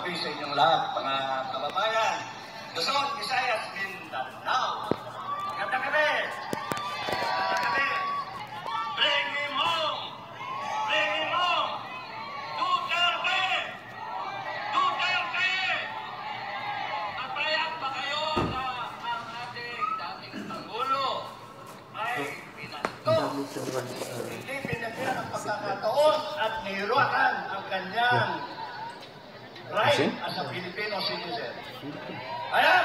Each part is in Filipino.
gabi sa inyong lahat, mga kababayan. Luzon, Visayas, Mindanao. Magandang gabi! Magandang gabi! Bring him home! Bring him home! Duterte! Duterte! Natayak ba kayo na ang ating dating Pangulo ay pinastos? Hindi pinagyan ang pagkakataon at nihirakan ang kanyang right as a Filipino citizen. Ayan!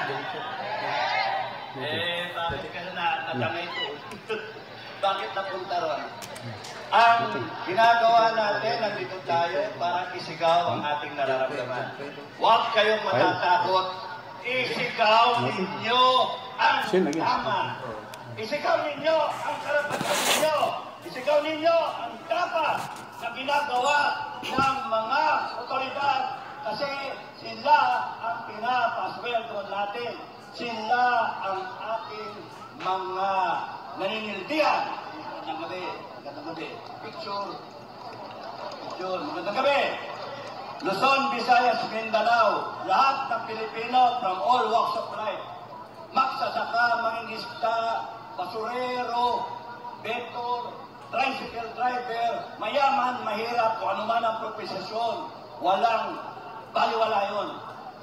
Bakit ka na nadamay ito? Bakit napunta ron? Ang ginagawa natin, nandito tayo para isigaw ang ating nararamdaman. Huwag kayong matatakot. Isigaw ninyo ang tama. Isigaw ninyo ang karapatan ninyo. Isigaw ninyo ang dapat na ginagawa ng mga otoridad kasi sila ang pinapasweldo natin. Sila ang ating mga naninildihan. Magandang gabi. Magandang gabi. Picture. Magandang gabi. Luzon, Visayas, Mindanao. Lahat ng Pilipino from all walks of life. Magsasaka, mangingisda, basurero, betor, tricycle driver, mayaman, mahirap, kung ano man ang propesyon, walang baliwala yun.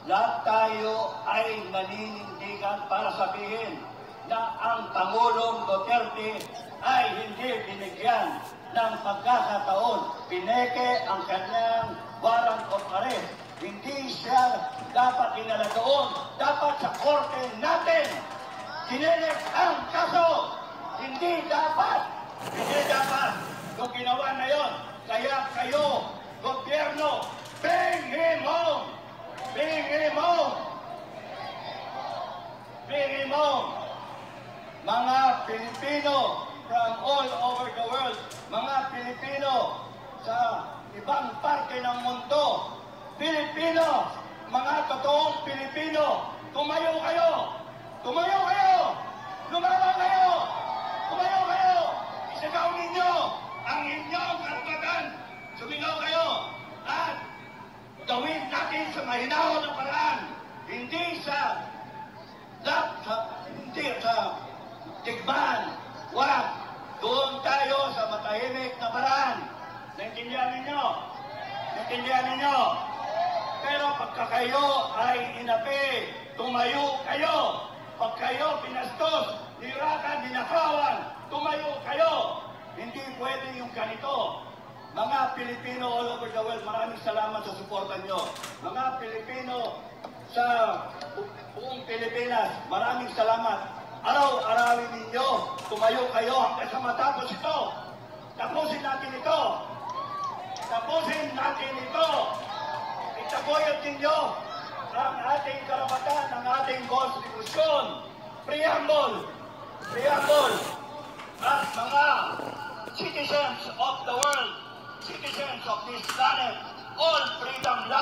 Lahat tayo ay naninindigan para sabihin na ang Pangulong Duterte ay hindi binigyan ng pagkakataon. Pineke ang kanyang warrant of arrest. Hindi siya dapat dinala doon. Dapat sa korte natin kinilig ang kaso. Hindi dapat. Hindi dapat. Kung ginawa na yun, kaya kayo, gobyerno, bring him home! Bring him home! Bring him home! Mga Pilipino from all over the world, mga Pilipino sa ibang parte ng mundo, Pilipino, mga totoong Pilipino, tumayo kayo! Tumayo kayo! Lumaban kayo! Tumayo kayo! Isigaw ninyo ang inyong karapatan! Sumigaw kayo! At gawin natin sa mahinahon na paraan. Hindi sa tigman. Wag. Doon tayo sa matahimik na paraan. Naintindihan ninyo? Naintindihan ninyo? Pero pagka kayo ay inapi, tumayo kayo. Pag kayo pinastos, hirakan, dinakawan, tumayo kayo. Hindi pwede yung ganito. Mga Pilipino all over the world, maraming salamat sa suporta nyo. Mga Pilipino sa buong Pilipinas, maraming salamat. Araw-arawin ninyo, tumayo kayo hanggang sa matapos ito. Tapusin natin ito. Tapusin natin ito. Itaguyod ninyo ang ating karapatan, ang ating konstitusyon. Preamble. Preamble. At mga citizens of the world, citizens of this planet, all freedom lies